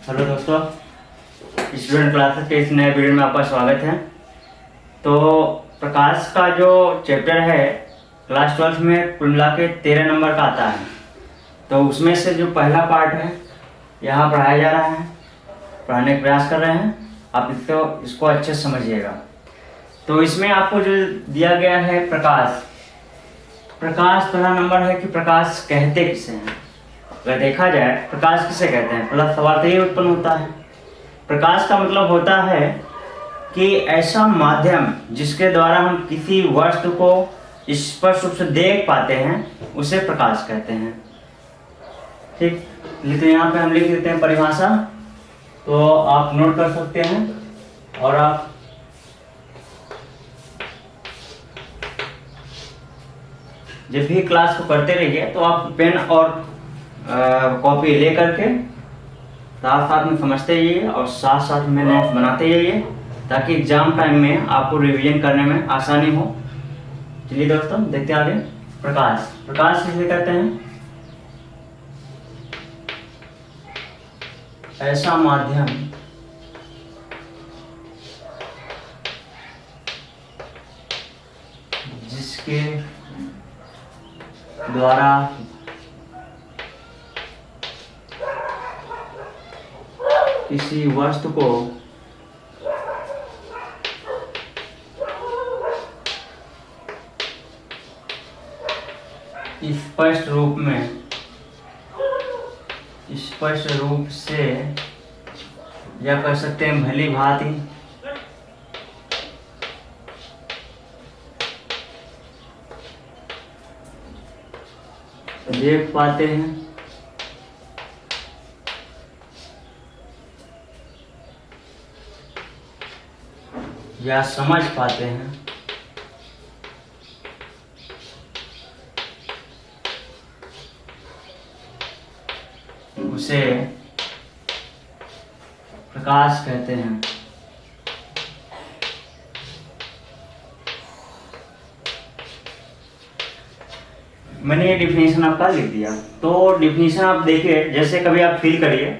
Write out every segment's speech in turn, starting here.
Hello दोस्तों, student classes के इस नए वीडियो में आपका स्वागत है। तो प्रकाश का जो चैप्टर है क्लास 12 में कुल मिला के 13 नंबर का आता है। तो उसमें से जो पहला पार्ट है यहाँ पढ़ाया जा रहा है, पढ़ाने का प्रयास कर रहे हैं। आप इसको अच्छे से समझिएगा। तो इसमें आपको जो दिया गया है प्रकाश पहला नंबर है कि प्रकाश कहते किसे हैं। अगर देखा जाए प्रकाश किसे कहते हैं, पहला सवाल तो ये उत्पन्न होता है। प्रकाश का मतलब होता है कि ऐसा माध्यम जिसके द्वारा हम किसी वस्तु को स्पष्ट रूप से देख पाते हैं उसे प्रकाश कहते हैं। ठीक, तो यहाँ पे हम लिख देते हैं परिभाषा, तो आप नोट कर सकते हैं और आप जब भी क्लास को करते रहिए तो आप पेन और कॉपी ले करके साथ साथ में समझते जाइए और साथ साथ में नोट्स बनाते जाइए ताकि एग्जाम टाइम में आपको रिवीजन करने में आसानी हो। चलिए दोस्तों देखते हैं आगे। प्रकाश किसे कहते हैं? ऐसा माध्यम जिसके द्वारा किसी वस्तु को स्पष्ट रूप से या कह सकते हैं भली भांति देख पाते हैं या समझ पाते हैं, उसे प्रकाश कहते हैं। मैंने ये डिफिनेशन आपका लिख दिया। तो डिफिनेशन आप देखिए, जैसे कभी आप फील करिए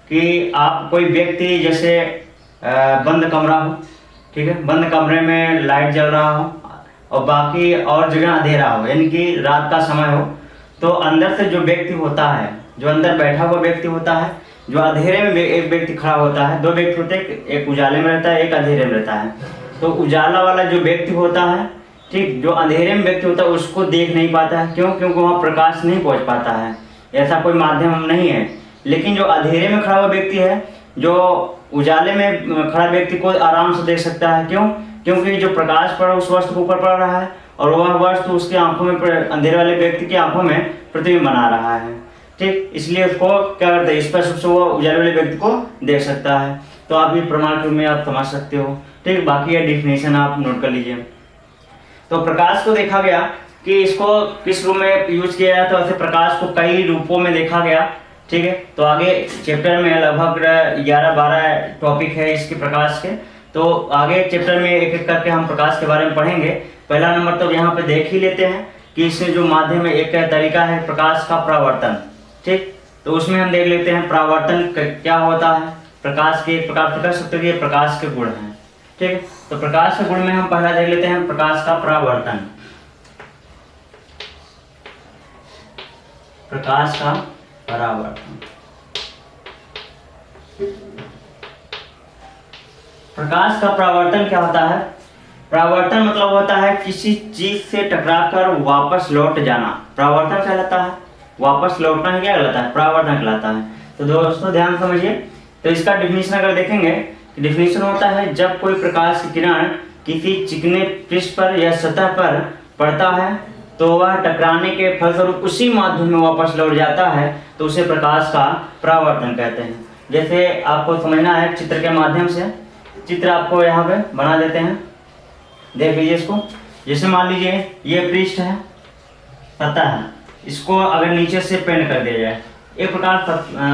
कि आप कोई व्यक्ति जैसे बंद कमरा हो, ठीक है, बंद कमरे में लाइट जल रहा हो और बाकी और जगह अंधेरा हो, यानी कि रात का समय हो, तो अंदर से जो व्यक्ति होता है, जो अंदर बैठा हुआ व्यक्ति होता है, जो अंधेरे में एक व्यक्ति खड़ा होता है, दो व्यक्ति होते हैं, एक उजाले में रहता है, एक अंधेरे में रहता है। तो उजाला वाला जो व्यक्ति होता है, ठीक, जो अंधेरे में व्यक्ति होता है उसको देख नहीं पाता है। क्यों? क्योंकि वहाँ प्रकाश नहीं पहुँच पाता है, ऐसा कोई माध्यम नहीं है। लेकिन जो अंधेरे में खड़ा हुआ व्यक्ति है, जो उजाले में खड़ा व्यक्ति को आराम से देख सकता है। क्यों? क्योंकि जो प्रकाश पड़ा उस वस्तु के ऊपर पड़ रहा है और वह वस्तु उसकी आंखों में, अंधेरे वाले व्यक्ति की आंखों में प्रतिबिंब बना रहा है। ठीक, इसलिए उसको क्या करते हैं, स्पष्ट रूप से वो उजाले वाले व्यक्ति को देख सकता है। तो आप ये प्रमाण के रूप में आप समझ सकते हो। ठीक, बाकी ये डिफिनेशन आप नोट कर लीजिए। तो प्रकाश को देखा गया कि इसको किस रूप में यूज किया गया, तो ऐसे प्रकाश को कई रूपों में देखा गया। ठीक है, तो आगे चैप्टर में लगभग 11-12 टॉपिक है इसके प्रकाश के। तो आगे चैप्टर में एक एक करके हम प्रकाश के बारे में पढ़ेंगे। पहला नंबर तो यहाँ पे देख ही लेते हैं कि इसमें जो माध्यम है, एक तरीका है प्रकाश का परावर्तन। ठीक, तो उसमें हम देख लेते हैं परावर्तन क्या होता है। प्रकाश के एक प्रकार से कह सकते हैं प्रकाश के गुण हैं। ठीक है, तो प्रकाश के गुण में हम पहला देख लेते हैं प्रकाश का परावर्तन। प्रकाश का परावर्तन, प्रकाश का परावर्तन क्या होता है? परावर्तन मतलब होता है किसी चीज से टकराकर वापस लौट जाना, परावर्तन कहलाता है। वापस लौटना ही क्या कहलाता है? परावर्तन कहलाता है। तो दोस्तों ध्यान समझिए। तो इसका डिफिनेशन अगर देखेंगे, डिफिनेशन होता है जब कोई प्रकाश की किरण किसी चिकने पृष्ठ पर या सतह पर पड़ता है तो वह टकराने के फलस्वरूप उसी माध्यम में वापस लौट जाता है, तो उसे प्रकाश का परावर्तन कहते हैं। जैसे आपको समझना है चित्र के माध्यम से, चित्र आपको यहाँ पे बना देते हैं, देख लीजिए इसको। जैसे मान लीजिए ये पृष्ठ है, सतह है, इसको अगर नीचे से पेंट कर दिया जाए, एक प्रकार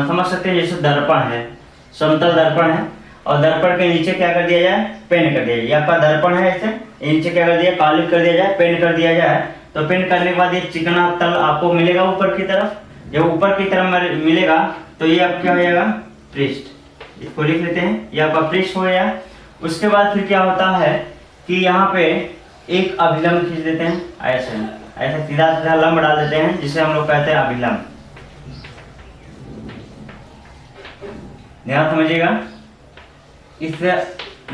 समझ सकते हैं जैसे दर्पण है, समतल दर्पण है और दर्पण के नीचे क्या कर दिया जाए? पेंट कर दिया जाए। आपका दर्पण है, ऐसे नीचे क्या कर दिया? कालिक कर दिया जाए, पेंट कर दिया जाए। तो पेंट करने के बाद ये चिकना तल आपको मिलेगा ऊपर की तरफ। जब ऊपर की तरफ मिलेगा तो ये अब क्या हो जाएगा? पृष्ठ। इसको लिख लेते हैं, ये आपका पृष्ठ हो गया। उसके बाद फिर क्या होता है कि यहाँ पे एक अभिलंब खींच देते हैं, ऐसे ऐसे सीधा सीधा लंब डाल देते हैं, जिसे हम लोग कहते हैं अभिलंब। ध्यान समझिएगा, इस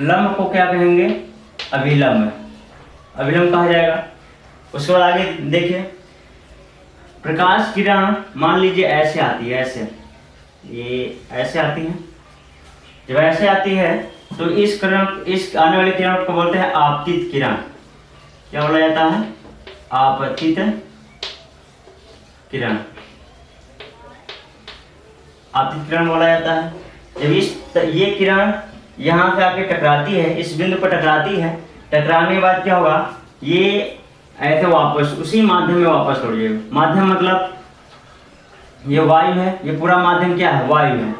लंब को क्या कहेंगे? अभिलंब, अभिलंब कहा जाएगा। उसके बाद आगे देखिए, प्रकाश किरण मान लीजिए ऐसे आती है, ऐसे ये ऐसे आती है। जब ऐसे आती है तो इस किरण, इस आने वाली किरण को बोलते हैं आपतित किरण। क्या बोला जाता है? आपतित किरण, आपतित किरण बोला जाता है। जब ये किरण यहाँ से आके टकराती है, इस बिंदु पर टकराती है, टकराने के बाद क्या होगा? ये ऐसे वापस उसी माध्यम में वापस लौट जाएगा। माध्यम मतलब ये वायु है, ये पूरा माध्यम क्या है? वायु है।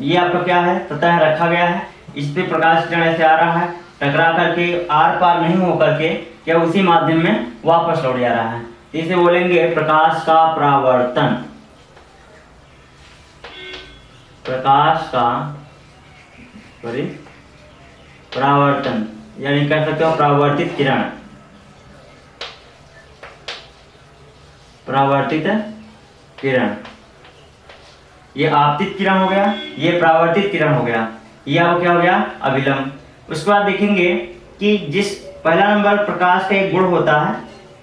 ये आपका क्या है? सतह रखा गया है, इस पे प्रकाश किरण ऐसे आ रहा है, टकरा करके आर पार नहीं हो करके क्या उसी माध्यम में वापस लौट जा रहा है। इसे बोलेंगे प्रकाश का परावर्तन। प्रकाश का परावर्तन, यानी कह सकते हो परावर्तित किरण, परावर्तित किरण। ये आपतित किरण हो गया, ये परावर्तित किरण हो गया, ये अब क्या हो गया? अभिलंब। उसके बाद देखेंगे कि जिस पहला नंबर प्रकाश का एक गुण होता है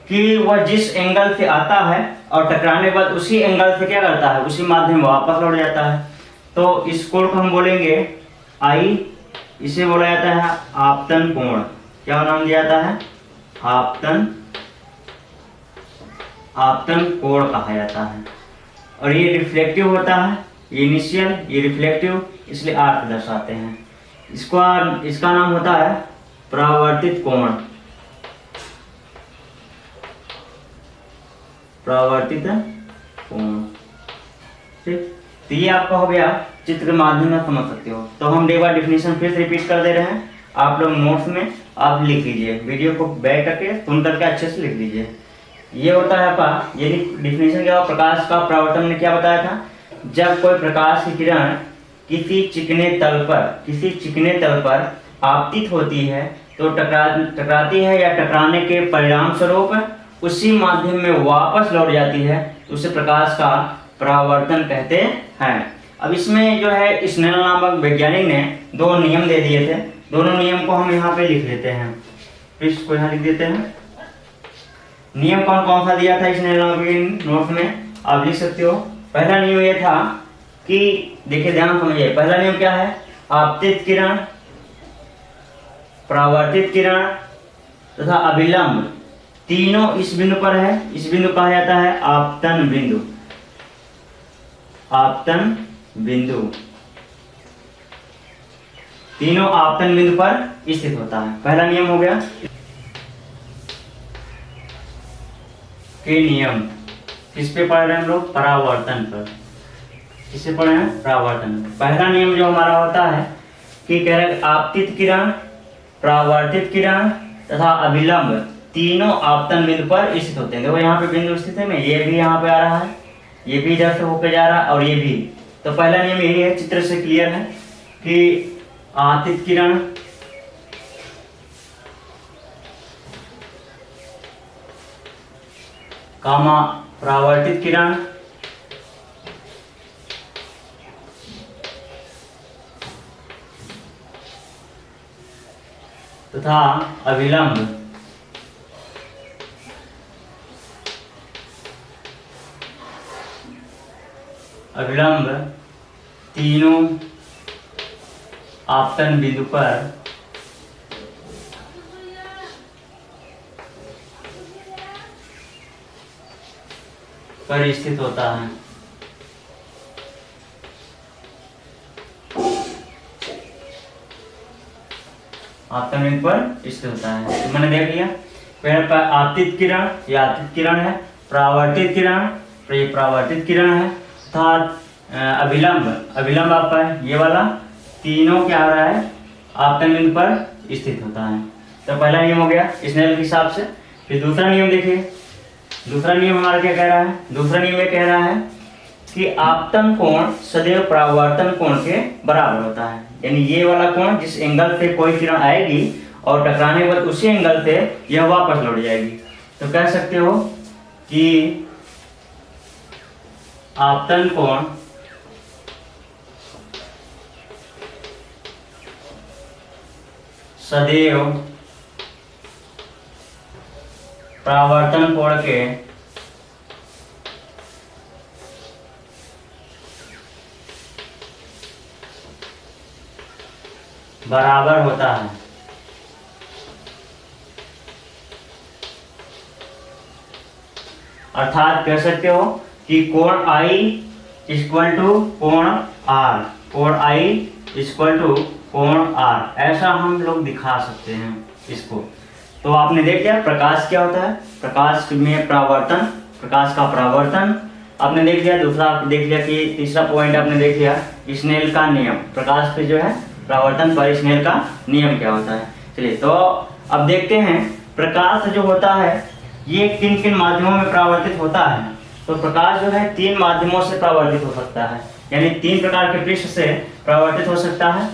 कि वह जिस एंगल से आता है और टकराने के बाद उसी एंगल से क्या करता है? उसी माध्यम में वापस लौट जाता है। तो इस कोण को हम बोलेंगे आई, इसे बोला जाता है आपतन कोण। क्या नाम दिया जाता है? आपतन कोण कहा जाता है। और ये रिफ्लेक्टिव होता है, ये इनिशियल, ये रिफ्लेक्टिव, इसलिए आर दर्शाते हैं। इसका नाम होता है परावर्तित कोण, परावर्तित कोण। ठीक, तो ये आपका हो गया, चित्र के माध्यम में समझ सकते हो। तो हम एक बार डिफिनेशन फिर से रिपीट कर दे रहे हैं, आप लोग नोट्स में आप लिख लीजिए, वीडियो को बैक करके सुन करके अच्छे से लिख लीजिए। ये होता है आपका, यदि डिफिनेशन क्या, प्रकाश का परावर्तन ने क्या बताया था? जब कोई प्रकाश की किरण किसी चिकने तल पर आपतित होती है तो टकराती है या टकराने के परिणाम स्वरूप उसी माध्यम में वापस लौट जाती है, तो उसे प्रकाश का परावर्तन कहते हैं। अब इसमें जो है स्नेल नामक वैज्ञानिक ने दो नियम दे दिए थे, दोनों नियम को हम यहाँ पे लिख लेते हैं, तो इसको यहाँ लिख देते हैं। नियम कौन कौन सा दिया था स्नेल नामक नोट में, आप लिख सकते हो। पहला नियम ये था कि देखिए ध्यान समझिए, पहला नियम क्या है? आपतित किरण, परावर्तित किरण तथा अभिलंब तीनों इस बिंदु पर है, इस बिंदु कहा जाता है आपतन बिंदु। आपतन बिंदु, तीनों आपतन बिंदु पर स्थित होता है। पहला नियम हो गया। के नियम किस पे पढ़ रहे हैं हम लोग? परावर्तन पर। किससे पढ़े हैं? परावर्तन। पहला नियम जो हमारा होता है कि कह रहे आपतित किरण, परावर्तित किरण तथा अभिलंब तीनों आपतन बिंदु पर स्थित होते हैं। देखो यहाँ पे बिंदु स्थित है ना, ये भी यहाँ पे आ रहा है, ये भी इधर से होकर जा रहा है और ये भी। तो पहला नियम यही है, चित्र से क्लियर है कि आपतित किरण, कामा परावर्तित किरण तथा अभिलंब तीनों आपतन बिंदु पर स्थित होता है। आपतन बिंदु पर स्थित होता है। तो मैंने देख लिया, पहले आपतित किरण, ये आपतित किरण है, परावर्तित किरण, तो ये परावर्तित किरण है, अर्थात अभिलंब आपका है ये वाला, तीनों क्या हो रहा है? आपतन बिंदु पर स्थित होता है। तो पहला नियम हो गया स्नेल के हिसाब से। फिर दूसरा नियम देखिए, दूसरा नियम हमारा क्या कह रहा है? दूसरा नियम ये कह रहा है कि आपतन कोण सदैव परावर्तन कोण के बराबर होता है। यानी ये वाला कोण जिस एंगल से कोई किरण आएगी और टकराने के बाद उसी एंगल से यह वापस लौट जाएगी। तो कह सकते हो कि आपतन कोण सदैव परावर्तन कोण के बराबर होता है। अर्थात कह सकते हो कि कोण I इक्वल टू कोण R, कोण I इक्वल टू कोण R, ऐसा हम लोग दिखा सकते हैं इसको। तो आपने देख लिया प्रकाश क्या होता है, प्रकाश में परावर्तन, प्रकाश का परावर्तन आपने देख लिया। दूसरा आप देख लिया कि तीसरा पॉइंट आपने देख लिया स्नेल का नियम, प्रकाश पे जो है परावर्तन पर स्नेल का नियम क्या होता है। चलिए तो अब देखते हैं प्रकाश जो होता है ये किन किन माध्यमों में परावर्तित होता है। तो प्रकाश जो है 3 माध्यमों से परावर्तित हो सकता है, यानी 3 प्रकार के पृष्ठ से परावर्तित हो सकता है।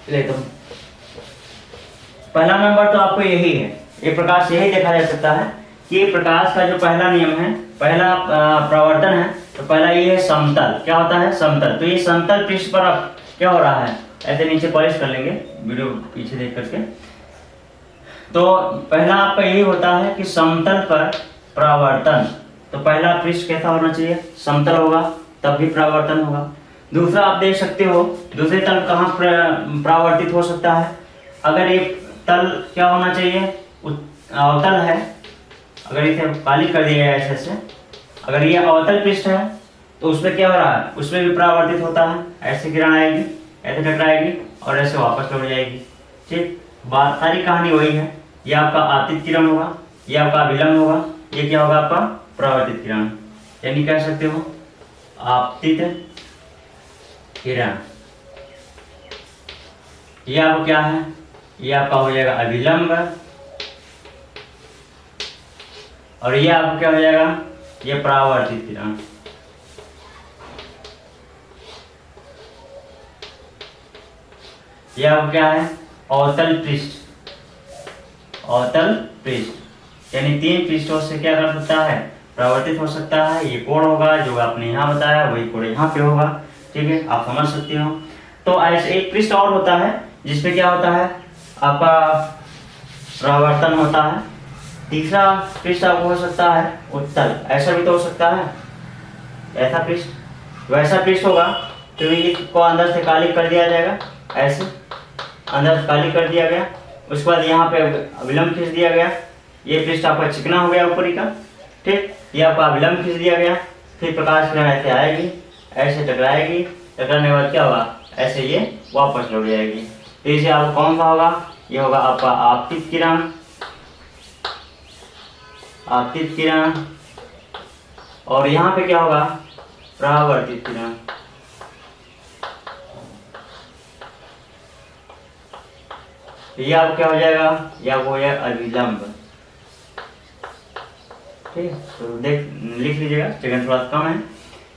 चलिए तो पहला नंबर तो आपको यही है, ये प्रकाश यही देखा जा सकता है कि प्रकाश का जो पहला नियम है, पहला परावर्तन है, तो पहला ये है समतल। क्या होता है? समतल। तो ये समतल पृष्ठ पर अब क्या हो रहा है, ऐसे नीचे पॉलिश कर लेंगे वीडियो पीछे देख करके। तो पहला आपका यही होता है कि समतल पर परावर्तन। तो पहला पृष्ठ कैसा होना चाहिए? समतल होगा, तब भी परावर्तन होगा। दूसरा आप देख सकते हो दूसरे तल कहाँ परावर्तित हो सकता है। अगर ये तल क्या होना चाहिए? अवतल है, अगर इसे काली कर दिया है ऐसे, अगर ये अवतल पृष्ठ है तो उसमें क्या हो रहा है, उसमें भी परावर्तित होता है। ऐसे किरण आएगी, ऐसे टकराएगी और ऐसे वापस लौट जाएगी। ठीक, बात सारी कहानी वही है। ये आपका आपतित किरण होगा, ये आपका विलंब होगा, ये क्या होगा आपका परावर्तित किरण। यानी कह सकते हो आपतित किरण। ये आपको क्या है, ये आपका हो जाएगा अभिलंब, और ये आपको क्या हो जाएगा, ये परावर्तित किरण। ये आपको क्या है, अवतल पृष्ठ। अवतल पृष्ठ यानी 3 पृष्ठों से क्या कर सकता है, परावर्तित हो सकता है। ये कोण होगा जो आपने यहाँ बताया, वही कोण यहाँ पे होगा। ठीक है, आप समझ सकते हो। तो ऐसे एक पृष्ठ और होता है जिसपे क्या होता है, आपका परावर्तन होता है। तीसरा पृष्ठ आपको हो सकता है उत्तल, ऐसा भी तो हो सकता है। ऐसा पृष्ठ, वैसा पृष्ठ होगा तो इसको अंदर से काली कर दिया जाएगा, ऐसे अंदर से काली कर दिया गया। उसके बाद यहाँ पे अविलंब खींच दिया गया, ये पृष्ठ आपका चिकना हो गया ऊपरी का। ठीक, ये आपका अविलंब खींच दिया गया। फिर प्रकाश किरण ऐसे आएगी, ऐसे टकराएगी, टकराने के बाद क्या होगा, ऐसे ये वापस लौट जाएगी। तो इसे आपको कौन सा होगा, ये होगा आपका आपतित किरण। आपतित किरण। और यहाँ पे क्या होगा, परावर्तित किरण। ये आपको क्या हो जाएगा, या वो है अभिलंब। ठीक है, तो देख लिख लीजिएगा, सेकंड थोड़ा कम है।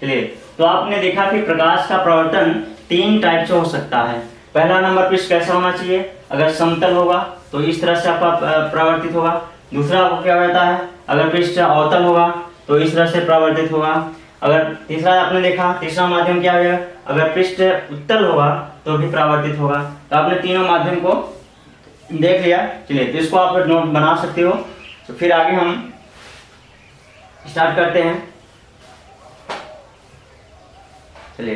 चलिए, तो आपने देखा कि प्रकाश का परावर्तन 3 टाइप से हो सकता है। पहला नंबर पृष्ठ कैसा होना चाहिए, अगर समतल होगा तो इस तरह से आपका परावर्तित होगा। दूसरा आपको क्या होता है, अगर पृष्ठ अवतल होगा तो इस तरह से परावर्तित होगा। अगर तीसरा आपने देखा, तीसरा माध्यम क्या होगा, अगर पृष्ठ उत्तल होगा तो भी परावर्तित होगा। तो आपने तीनों माध्यम को देख लिया। चलिए, तो इसको आप नोट बना सकते हो। तो फिर आगे हम स्टार्ट करते हैं। चलिए,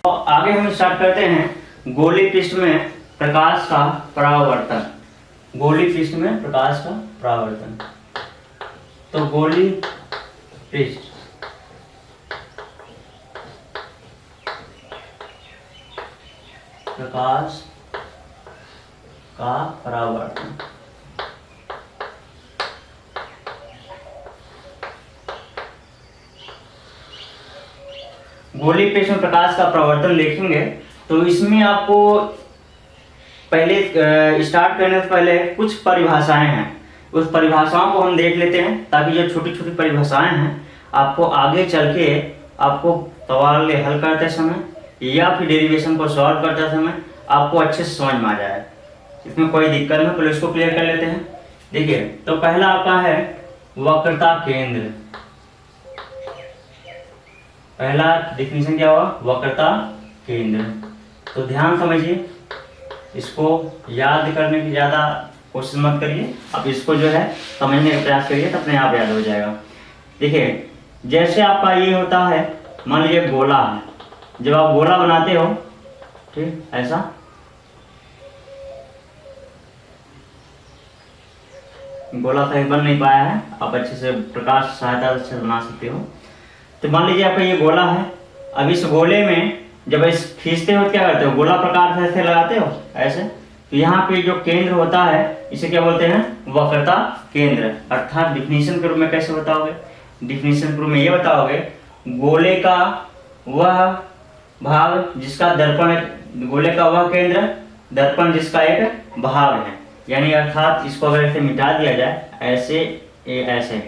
तो आगे हम स्टार्ट करते हैं गोली पृष्ठ में प्रकाश का परावर्तन। गोली पृष्ठ में प्रकाश का परावर्तन। तो गोली पृष्ठ प्रकाश का परावर्तन। गोली पृष्ठ में प्रकाश का परावर्तन देखेंगे तो इसमें आपको पहले स्टार्ट करने से पहले कुछ परिभाषाएं हैं, उस परिभाषाओं को हम देख लेते हैं, ताकि जो छोटी छोटी परिभाषाएं हैं आपको आगे चल के आपको सवाल हल करते समय या फिर डेरिवेशन को सॉल्व करते समय आपको अच्छे से समझ में आ जाए, इसमें कोई दिक्कत नहीं। पहले इसको क्लियर कर लेते हैं। देखिए, तो पहला आपका है वक्रता केंद्र। पहला डिफिनीशन क्या हुआ? वक्रता केंद्र। तो ध्यान समझिए, इसको याद करने की ज़्यादा कोशिश मत करिए, अब इसको जो है समझने का प्रयास करिए तो अपने आप याद हो जाएगा। देखिए, जैसे आपका ये होता है, मान लीजिए गोला है, जब आप गोला बनाते हो, ठीक, ऐसा गोला सही बन नहीं पाया है, आप अच्छे से प्रकाश सहायता से बना सकते हो। तो मान लीजिए आपका ये गोला है, अब इस गोले में जब इस खींचते हो क्या करते हो? गोला प्रकार से ऐसे लगाते हो ऐसे, तो यहाँ पे जो केंद्र होता है इसे क्या बोलते हैं? वक्रता केंद्र। अर्थात डिफिनीशन के रूप में कैसे बताओगे? डिफिनीशन के रूप में ये बताओगे, गोले का वह भाग जिसका दर्पण, गोले का वह केंद्र दर्पण जिसका एक भाग है, यानी अर्थात इसको अगर ऐसे मिटा दिया जाए ऐसे ऐसे,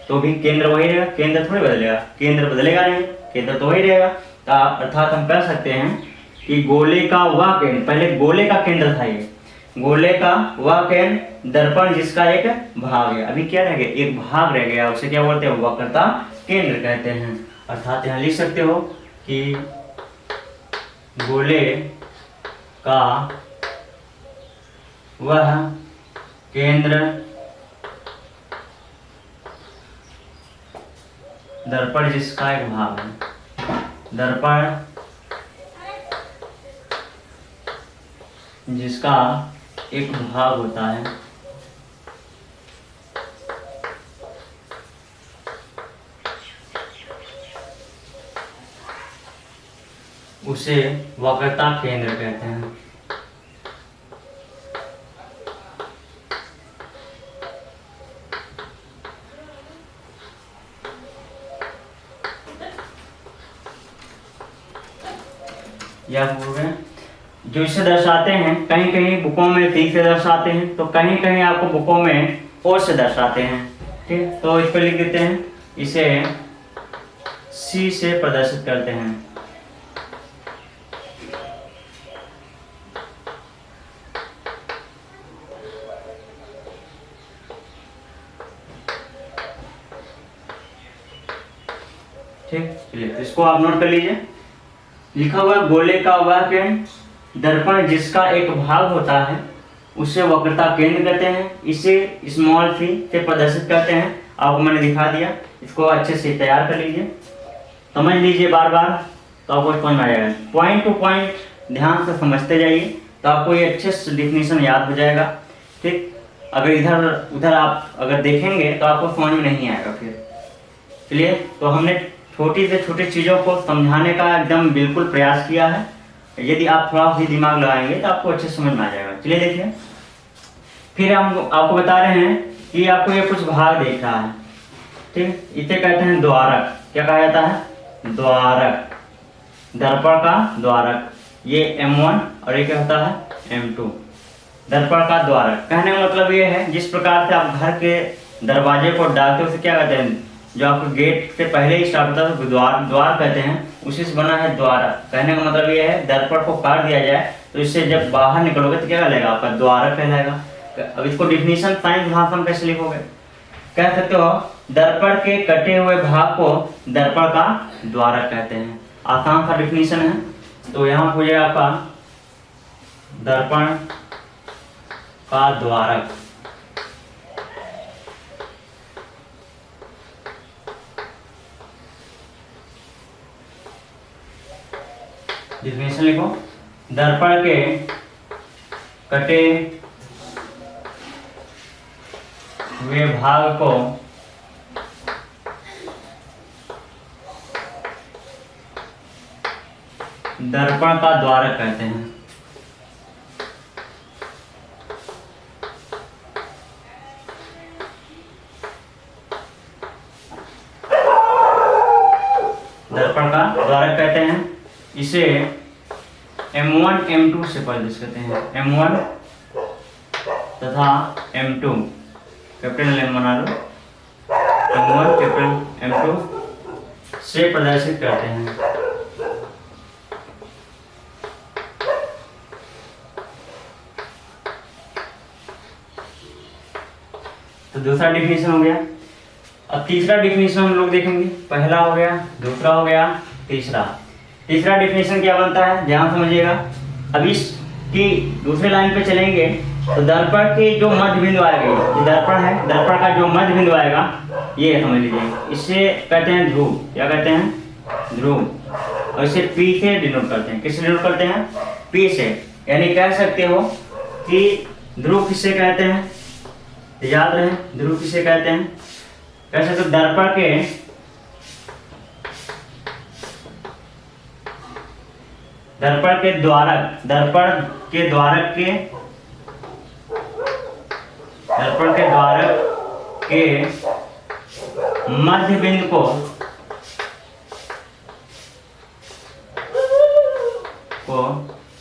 तो भी केंद्र वही रहेगा, केंद्र थोड़ी बदलेगा, केंद्र बदलेगा नहीं, केंद्र तो वही रहेगा। तो अर्थात हम कह सकते हैं कि गोले का वह केंद्र, पहले गोले का केंद्र था ये, गोले का वह केंद्र दर्पण जिसका एक भाग है, अभी क्या रह गया? एक भाग रह गया, उसे क्या बोलते हैं? वक्रता केंद्र कहते हैं। अर्थात यहाँ लिख सकते हो कि गोले का वह केंद्र दर्पण जिसका एक भाग है, दर्पण जिसका एक भाग होता है, उसे वक्रता केंद्र कहते हैं। यह हो गया जो इसे दर्शाते हैं, कहीं कहीं बुकों में सी से दर्शाते हैं, तो कहीं कहीं आपको बुकों में ओ से दर्शाते हैं। ठीक, तो इस पर लिख देते हैं, इसे सी से प्रदर्शित करते हैं। ठीक, चलिए इसको आप नोट कर लीजिए। लिखा हुआ है गोले का वह केंद्र दर्पण जिसका एक भाग होता है उसे वक्रता केंद्र कहते हैं, इसे स्मॉल सी से प्रदर्शित करते हैं। आपको मैंने दिखा दिया, इसको अच्छे से तैयार कर लीजिए, समझ लीजिए बार बार, तो आपको समझ में आ जाएगा। पॉइंट टू पॉइंट ध्यान से समझते जाइए, तो आपको ये अच्छे से डिफिनीशन याद हो जाएगा। ठीक, अगर इधर उधर आप अगर देखेंगे तो आपको समझ में नहीं आएगा फिर। चलिए, तो हमने छोटी से छोटी चीज़ों को समझाने का एकदम बिल्कुल प्रयास किया है। यदि आप थोड़ा भी दिमाग लगाएंगे तो आपको अच्छे समझ में आ जाएगा। चलिए देखिए, फिर हम आपको बता रहे हैं कि आपको ये कुछ भाग देख रहा है। ठीक, इसे कहते हैं द्वारक। क्या कहा जाता है? द्वारक, दर्पण का द्वारक। ये M1 और ये क्या होता है? M2, दर्पण का द्वारक। कहने का मतलब ये है, जिस प्रकार से आप घर के दरवाजे को डालते हो उसे क्या कहते हैं? जो आपको गेट से पहले ही स्टार्ट होता है द्वार, द्वार कहते हैं, उसी से बना है द्वारक। कहने का मतलब ये है, दर्पण को काट दिया जाए तो इससे जब बाहर निकलोगे तो क्या कहलाएगा? आपका द्वारक कहलाएगा। अब इसको डिफिनीशन साइंस भाषा में कैसे लिखोगे? कह सकते हो दर्पण के कटे हुए भाग को दर्पण का द्वारक कहते हैं। आसान सा डिफिनीशन है। तो यहाँ हो जाएगा आपका दर्पण का द्वारक। डिफिनेशन लिखो, दर्पण के कटे हुए भाग को दर्पण का द्वारक कहते हैं। दर्पण का द्वारक कहते हैं। इसे M1 M2 से प्रदर्शित करते हैं, M1 तथा M2। कैपिटल एम बना लो, M1 कैपिटल M2 से प्रदर्शित करते हैं। तो दूसरा डिफिनेशन हो गया। अब तीसरा डिफिनेशन हम लोग देखेंगे। पहला हो गया, दूसरा हो गया, तीसरा। तीसरा डिफिनेशन क्या बनता है, ध्यान समझिएगा। अब इसकी दूसरे लाइन पे चलेंगे तो दर्पण के जो मध्य बिंदु आएगा, ये दर्पण है, दर्पण का जो मध्य बिंदु आएगा ये समझ लीजिए, इसे कहते हैं ध्रुव। क्या कहते हैं, ध्रुव। और इसे P से डिनोट करते हैं। किससे डिनोट करते हैं, P से। यानी कह सकते हो कि ध्रुव किससे कहते हैं, याद रहे ध्रुव किसे कहते हैं। कैसे, तो दर्पण के द्वारक, दर्पण के द्वारक के मध्य बिंदु को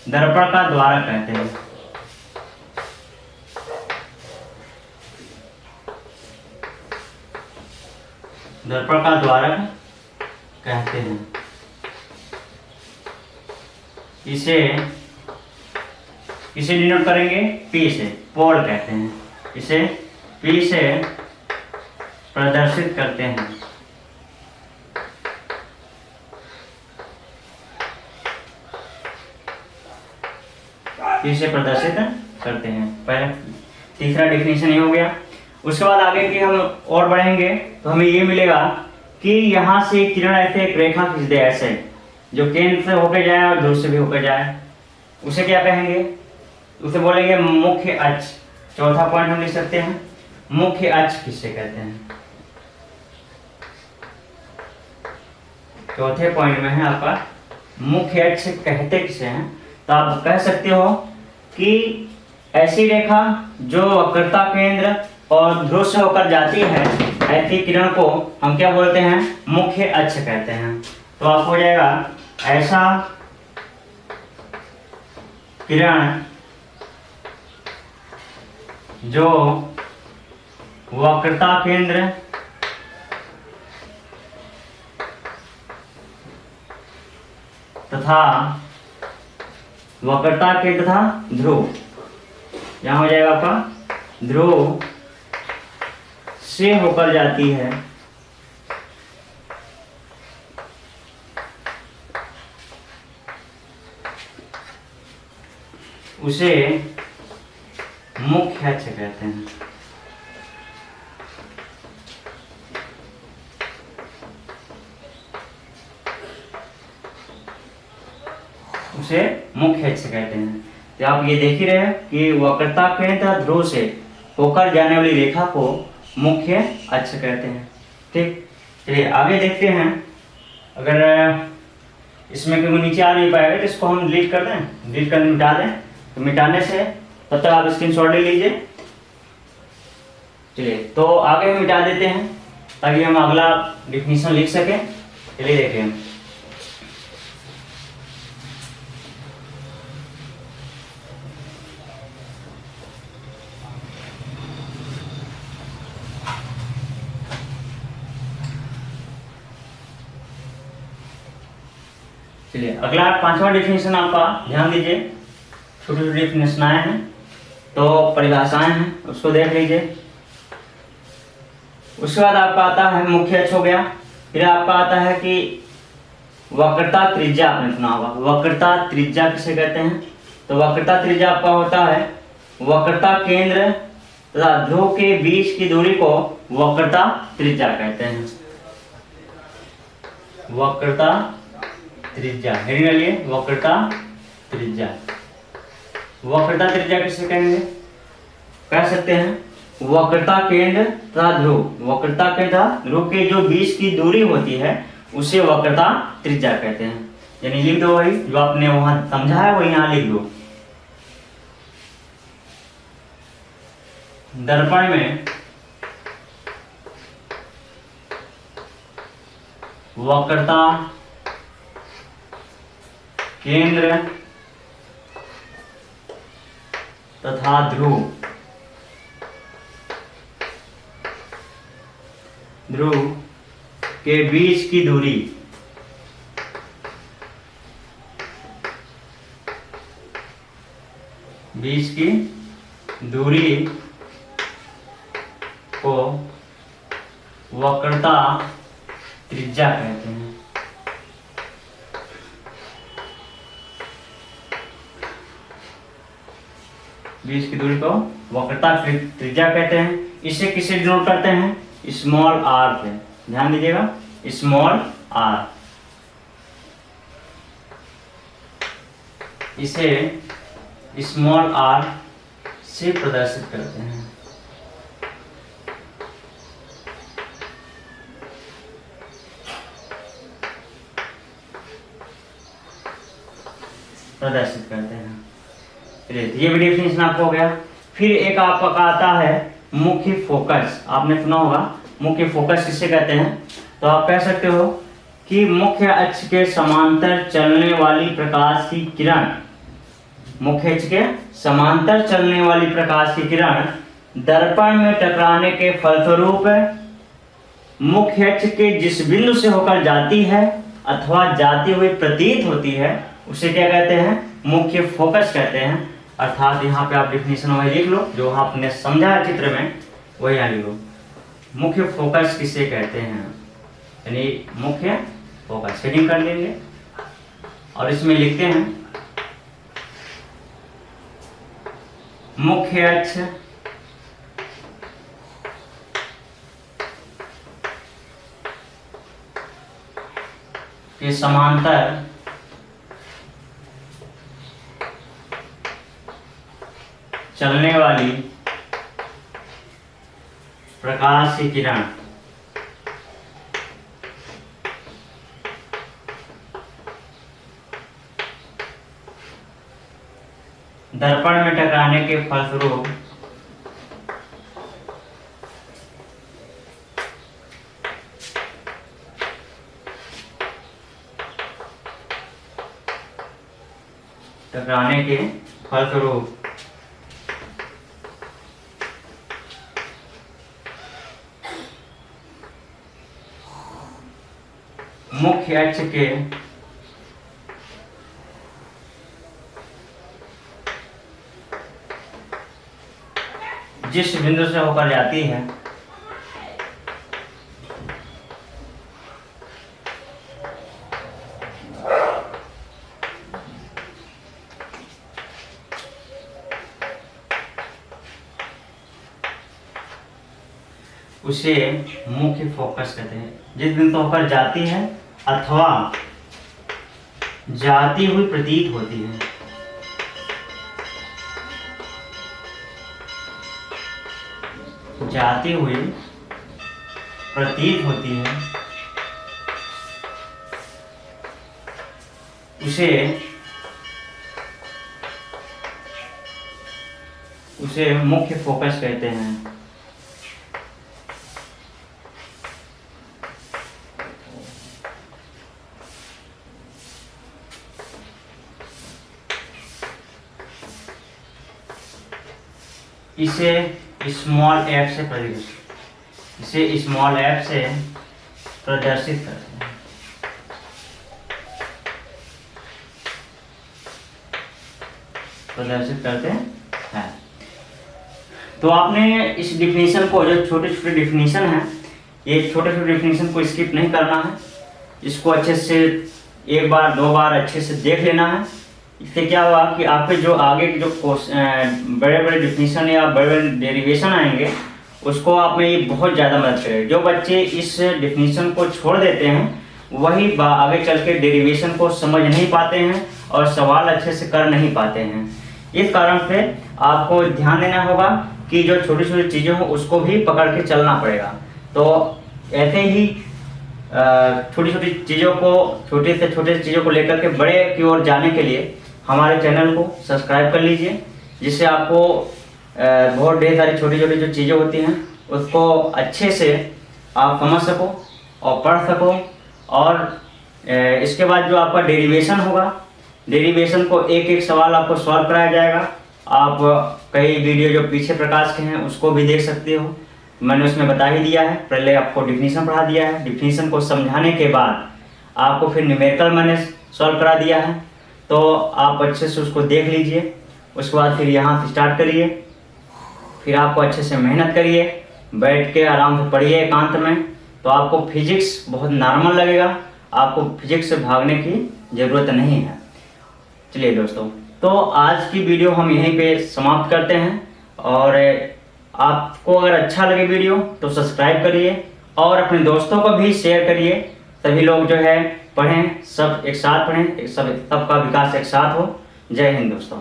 दर्पण का द्वारक कहते हैं। दर्पण का द्वारक कहते हैं। इसे डिनोट करेंगे P से, पोल कहते हैं। इसे P से प्रदर्शित करते हैं। P से प्रदर्शित करते हैं। पहले तीसरा डिफिनेशन ये हो गया। उसके बाद आगे की हम और बढ़ेंगे तो हमें ये मिलेगा कि यहाँ से किरण ऐसे एक रेखा खींच दे, ऐसे जो केंद्र से होकर जाए और दूर से भी होकर जाए, उसे क्या कहेंगे, उसे बोलेंगे मुख्य अक्ष। चौथा पॉइंट हम लिख सकते हैं, मुख्य अक्ष किससे कहते हैं। चौथे पॉइंट में है आपका मुख्य अक्ष कहते किसे हैं। तो आप कह सकते हो कि ऐसी रेखा जो वक्रता केंद्र और ध्रुव से होकर जाती है, ऐसी किरण को हम क्या बोलते हैं, मुख्य अक्ष कहते हैं। तो आप हो जाएगा ऐसा किरण जो वक्रता केंद्र तथा वक्रता केंद्र तथा ध्रुव, यहां हो जाएगा आपका ध्रुव से होकर जाती है, उसे मुख्य अक्ष कहते हैं। उसे मुख्य अक्ष कहते हैं। तो आप ये देख ही रहे हैं कि वक्रता केंद्र ध्रुव से होकर जाने वाली रेखा को मुख्य अक्ष कहते हैं। ठीक, चलिए आगे देखते हैं। अगर इसमें कोई नीचे आ नहीं पाएगा तो इसको हम डिलीट कर दें, डिलीट कर मिटा दें। तो मिटाने से तब तक आप स्क्रीनशॉट ले लीजिए। चलिए तो आगे हम मिटा देते हैं ताकि हम अगला डिफिनीशन लिख सकें। चलिए देखिए, चलिए अगला पांचवा डिफिनेशन आपका ध्यान दीजिए। छोटी छोटी डिफिनेशनाएं हैं तो परिभाषाएं हैं, उसको देख लीजिए। उसके बाद आपका आता है मुख्य अक्ष हो गया। फिर आपका आता है कि वक्रता त्रिज्या, आपने सुना होगा वक्रता त्रिज्या किसे कहते हैं। तो वक्रता त्रिज्या आपका होता है वक्रता केंद्र तथा ध्रुव के बीच की दूरी को वक्रता त्रिज्या कहते हैं। वक्रता त्रिज्या, हेडिंग डालिए वक्रता त्रिज्या। वक्रता त्रिज्या किसे कहेंगे, कह सकते हैं वक्रता केंद्र तथा ध्रुव, वक्रता केंद्र तथा ध्रुव के जो बीच की दूरी होती है उसे वक्रता त्रिज्या कहते हैं। यानी लिख दो वही जो आपने वहां समझा है वही यहां लिख दो। दर्पण में वक्रता केंद्र तथा ध्रुव ध्रुव के बीच की दूरी को वक्रता त्रिज्या कहते हैं। बीच की दूरी को वक्रता त्रिज्या कहते हैं। इसे किसे डिनोट करते हैं? स्मॉल आर से। ध्यान दीजिएगा, स्मॉल आर। इसे स्मॉल आर से प्रदर्शित करते हैं। प्रदर्शित करते हैं। ये भी डेफिनेशन आपको हो गया। फिर एक आपका आता है मुख्य फोकस। आपने सुना होगा मुख्य फोकस किसे कहते हैं? तो आप कह सकते हो कि मुख्य अक्ष के समांतर चलने वाली प्रकाश की किरण, मुख्य अक्ष के समांतर चलने वाली प्रकाश की किरण दर्पण में टकराने के फलस्वरूप मुख्य अक्ष के जिस बिंदु से होकर जाती है अथवा जाती हुई प्रतीत होती है उसे क्या कहते हैं? मुख्य फोकस कहते हैं। अर्थात यहाँ पे आप डेफिनेशन वही लिख लो जो आपने समझा चित्र में, वही यहाँ लिख लो। मुख्य फोकस किसे कहते हैं? यानी मुख्य फोकस हेडिंग कर लेंगे और इसमें लिखते हैं मुख्य अक्ष के समांतर चलने वाली प्रकाश की किरण दर्पण में टकराने के फलस्वरूप मुख्य अक्ष के जिस बिंदु से होकर जाती है उसे मुख्य फोकस कहते हैं। जिस बिंदु होकर जाती है अथवा जाती हुई प्रतीत होती है, जाती हुई प्रतीत होती है उसे मुख्य फोकस कहते हैं। इसे स्मॉल एफ से प्रदर्शित करते हैं। तो आपने इस डिफिनीशन को, जो छोटे छोटे डिफिनीशन हैं, ये छोटे छोटे डिफिनीशन को स्किप नहीं करना है। इसको अच्छे से एक बार दो बार अच्छे से देख लेना है। इससे क्या हुआ कि आपके जो आगे के जो बड़े बड़े डिफिनीशन या बड़े बड़े डेरिवेशन आएंगे उसको आप में ये बहुत ज़्यादा मदद करेगा। जो बच्चे इस डिफिनीशन को छोड़ देते हैं वही आगे चल के डेरिवेशन को समझ नहीं पाते हैं और सवाल अच्छे से कर नहीं पाते हैं। इस कारण से आपको ध्यान देना होगा कि जो छोटी छोटी चीज़ें हों उसको भी पकड़ के चलना पड़ेगा। तो ऐसे ही छोटी छोटी चीज़ों को, छोटे से छोटे चीज़ों को लेकर के बड़े की ओर जाने के लिए हमारे चैनल को सब्सक्राइब कर लीजिए, जिससे आपको बहुत ढेर सारी छोटी छोटी जो चीज़ें होती हैं उसको अच्छे से आप समझ सको और पढ़ सको। और इसके बाद जो आपका डेरिवेशन होगा, डेरिवेशन को एक एक सवाल आपको सॉल्व कराया जाएगा। आप कई वीडियो जो पीछे प्रकाश के हैं उसको भी देख सकते हो। मैंने उसमें बता ही दिया है। पहले आपको डिफिनीशन पढ़ा दिया है, डिफिनीशन को समझाने के बाद आपको फिर न्यूमेरिकल मैंने सॉल्व करा दिया है, तो आप अच्छे से उसको देख लीजिए। उसके बाद फिर यहाँ से स्टार्ट करिए, फिर आपको अच्छे से मेहनत करिए, बैठ के आराम से पढ़िए एकांत में, तो आपको फिजिक्स बहुत नॉर्मल लगेगा, आपको फिजिक्स से भागने की ज़रूरत नहीं है। चलिए दोस्तों, तो आज की वीडियो हम यहीं पे समाप्त करते हैं, और आपको अगर अच्छा लगे वीडियो तो सब्सक्राइब करिए और अपने दोस्तों को भी शेयर करिए। सभी लोग जो है पढ़ें, सब एक साथ पढ़ें, सबका विकास एक साथ हो। जय हिंद दोस्तों।